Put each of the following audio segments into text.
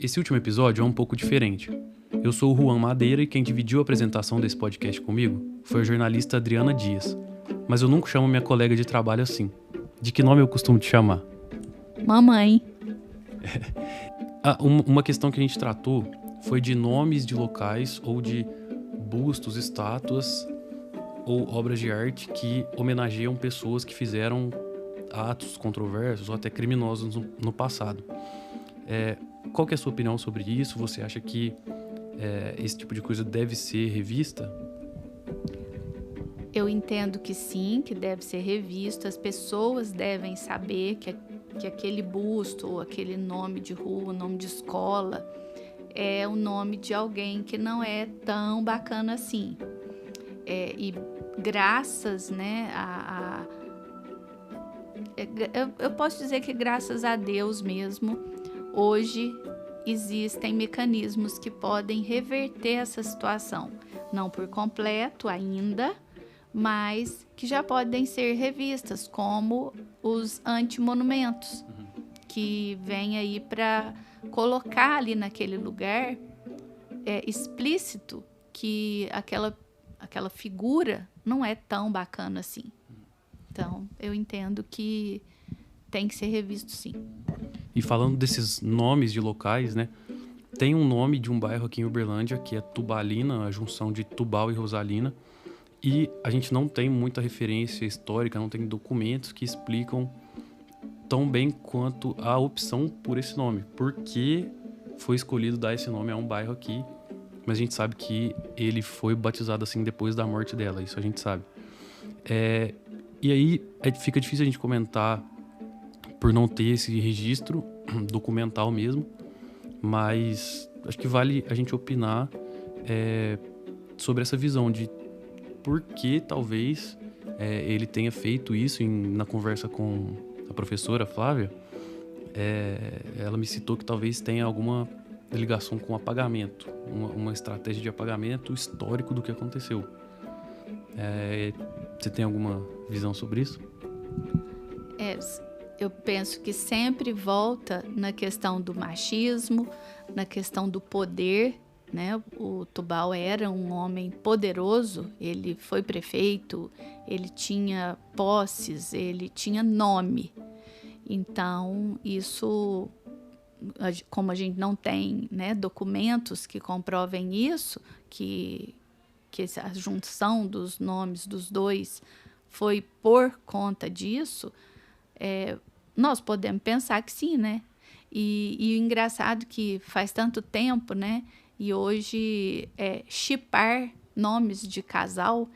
Esse último episódio é um pouco diferente. Eu sou o Juan Madeira e quem dividiu a apresentação desse podcast comigo foi a jornalista Adriana Dias. Mas eu nunca chamo minha colega de trabalho assim. De que nome eu costumo te chamar? Mamãe. Uma questão que a gente tratou foi de nomes de locais ou de bustos, estátuas ou obras de arte que homenageiam pessoas que fizeram atos controversos ou até criminosos no passado. Qual que é a sua opinião sobre isso? Você acha que esse tipo de coisa deve ser revista? Eu entendo que sim, que deve ser revisto. As pessoas devem saber que aquele busto ou aquele nome de rua, nome de escola, é o nome de alguém que não é tão bacana assim. E graças, né, eu posso dizer que graças a Deus mesmo, hoje existem mecanismos que podem reverter essa situação. Não por completo ainda, mas que já podem ser revistas, como os antimonumentos, que vêm aí para colocar ali naquele lugar explícito que aquela figura não é tão bacana assim. Então, eu entendo que tem que ser revisto sim. E falando desses nomes de locais, né? Tem um nome de um bairro aqui em Uberlândia que é Tubalina, a junção de Tubal e Rosalina. E a gente não tem muita referência histórica, não tem documentos que explicam tão bem quanto a opção por esse nome. Por que foi escolhido dar esse nome a um bairro aqui? Mas a gente sabe que ele foi batizado assim depois da morte dela, isso a gente sabe. E aí fica difícil a gente comentar por não ter esse registro documental mesmo, mas acho que vale a gente opinar sobre essa visão de por que talvez ele tenha feito isso na conversa com a professora Flávia. Ela me citou que talvez tenha alguma ligação com apagamento, uma estratégia de apagamento histórico do que aconteceu. Você tem alguma visão sobre isso? Eu penso que sempre volta na questão do machismo, na questão do poder, né? O Tubal era um homem poderoso, ele foi prefeito, ele tinha posses, ele tinha nome. Então, isso, como a gente não tem, né, documentos que comprovem isso, que a junção dos nomes dos dois foi por conta disso, nós podemos pensar que sim, né? E o engraçado que faz tanto tempo, né? E hoje shippar nomes de casal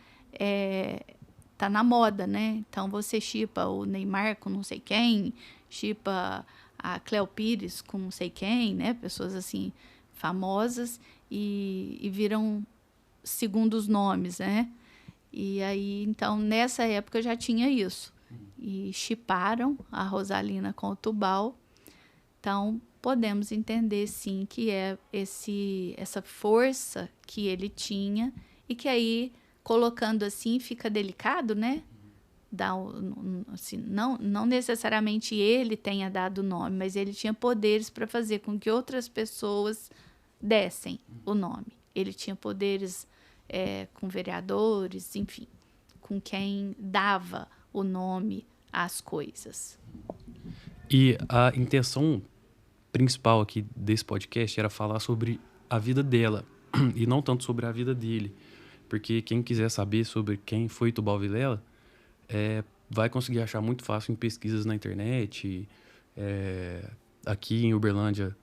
tá na moda, né? Então você shippa o Neymar com não sei quem, shippa a Cleo Pires com não sei quem, né? Pessoas assim famosas e viram segundos nomes, né? E aí, então, nessa época já tinha isso. E shipparam a Rosalina com o Tubal. Então, podemos entender, sim, que é essa força que ele tinha e que aí, colocando assim, fica delicado, né? Assim, não necessariamente ele tenha dado o nome, mas ele tinha poderes para fazer com que outras pessoas dessem o nome. Ele tinha poderes com vereadores, enfim, com quem dava o nome às coisas. E a intenção principal aqui desse podcast era falar sobre a vida dela e não tanto sobre a vida dele, porque quem quiser saber sobre quem foi Tubal Vilela vai conseguir achar muito fácil em pesquisas na internet, aqui em Uberlândia,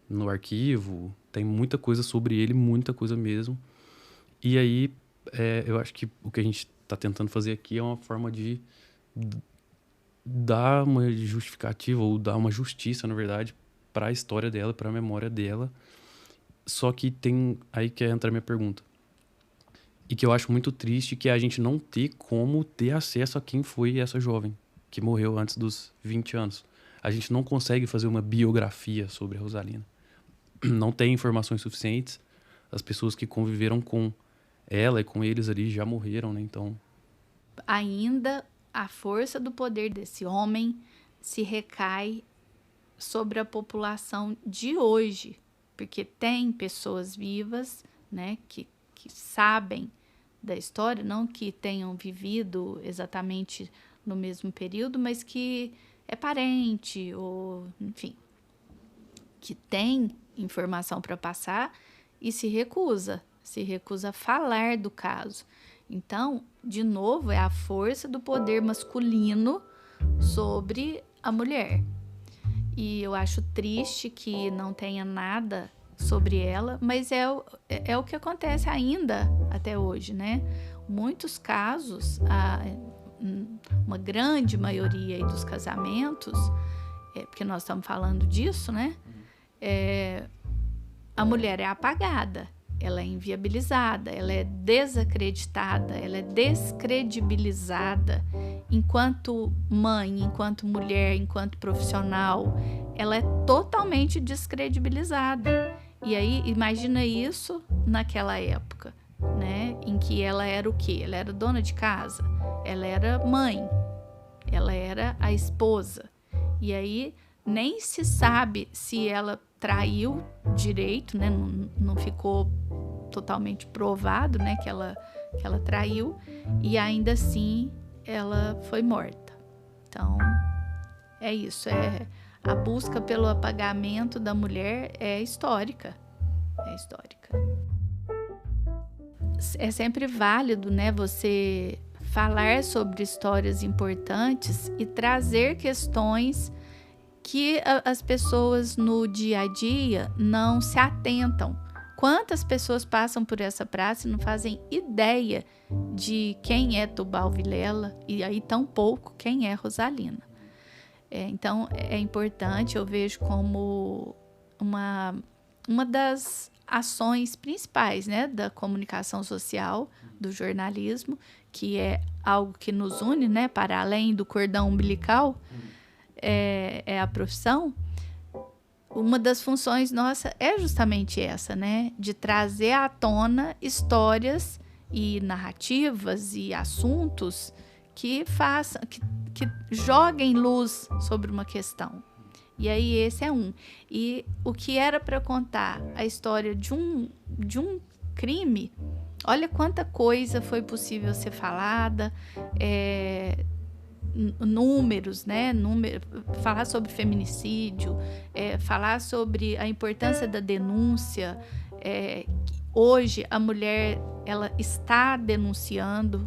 no arquivo, tem muita coisa sobre ele, muita coisa mesmo. E aí, eu acho que o que a gente está tentando fazer aqui é uma forma de dar uma justificativa ou dar uma justiça, na verdade, para a história dela, para a memória dela. Só que tem aí que entra a minha pergunta. E que eu acho muito triste, que é a gente não ter como ter acesso a quem foi essa jovem que morreu antes dos 20 anos. A gente não consegue fazer uma biografia sobre a Rosalina. Não tem informações suficientes. As pessoas que conviveram com ela e com eles ali já morreram, né? Então, ainda a força do poder desse homem se recai sobre a população de hoje, porque tem pessoas vivas, né, que sabem da história, não que tenham vivido exatamente no mesmo período, mas que é parente ou, enfim, que tem informação para passar e se recusa a falar do caso. Então, de novo, é a força do poder masculino sobre a mulher. E eu acho triste que não tenha nada sobre ela, mas é o que acontece ainda até hoje, né? Muitos casos, uma grande maioria aí dos casamentos, porque nós estamos falando disso, né? A mulher é apagada, ela é inviabilizada, ela é desacreditada, ela é descredibilizada. Enquanto mãe, enquanto mulher, enquanto profissional, ela é totalmente descredibilizada. E aí, imagina isso naquela época, né? Em que ela era o quê? Ela era dona de casa, ela era mãe, ela era a esposa. E aí, nem se sabe se ela traiu direito, né? Não ficou totalmente provado, né? Que ela traiu, e ainda assim ela foi morta. Então, é isso, a busca pelo apagamento da mulher é histórica. É sempre válido, né, você falar sobre histórias importantes e trazer questões que as pessoas no dia a dia não se atentam. Quantas pessoas passam por essa praça e não fazem ideia de quem é Tubal Vilela e aí tampouco quem é Rosalina. Então, é importante, eu vejo como uma das ações principais, né, da comunicação social, do jornalismo, que é algo que nos une, né, para além do cordão umbilical, é a profissão. Uma das funções nossa é justamente essa, né, de trazer à tona histórias e narrativas e assuntos que façam, que joguem luz sobre uma questão. E aí esse é um. E o que era para contar a história de um crime, olha quanta coisa foi possível ser falada, números, né? Falar sobre feminicídio, falar sobre a importância da denúncia. Hoje a mulher ela está denunciando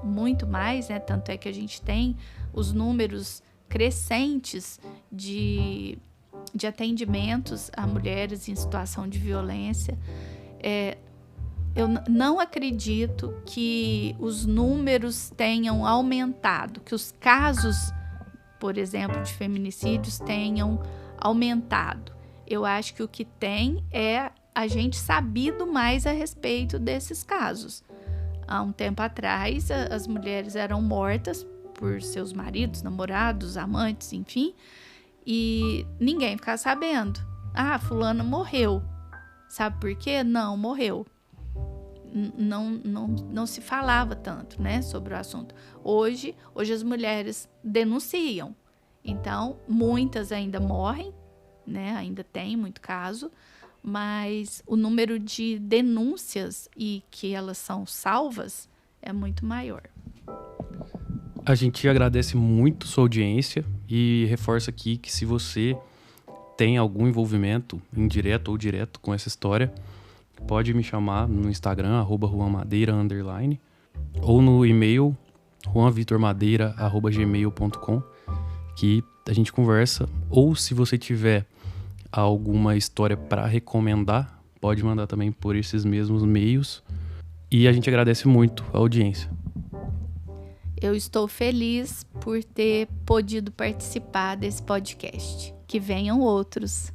muito mais, né? Tanto é que a gente tem os números crescentes de atendimentos a mulheres em situação de violência. Eu não acredito que os números tenham aumentado, que os casos, por exemplo, de feminicídios tenham aumentado. Eu acho que o que tem é a gente sabido mais a respeito desses casos. Há um tempo atrás, as mulheres eram mortas por seus maridos, namorados, amantes, enfim, e ninguém ficava sabendo. Fulana morreu. Sabe por quê? Não, morreu. Não se falava tanto, né, sobre o assunto. Hoje as mulheres denunciam. Então, muitas ainda morrem, né, ainda tem muito caso, mas o número de denúncias e que elas são salvas é muito maior. A gente agradece muito sua audiência e reforça aqui que se você tem algum envolvimento, indireto ou direto, com essa história, pode me chamar no Instagram, @juanmadeira_, ou no e-mail, juanvitormadeira@gmail.com, que a gente conversa. Ou se você tiver alguma história para recomendar, pode mandar também por esses mesmos meios. E a gente agradece muito a audiência. Eu estou feliz por ter podido participar desse podcast. Que venham outros.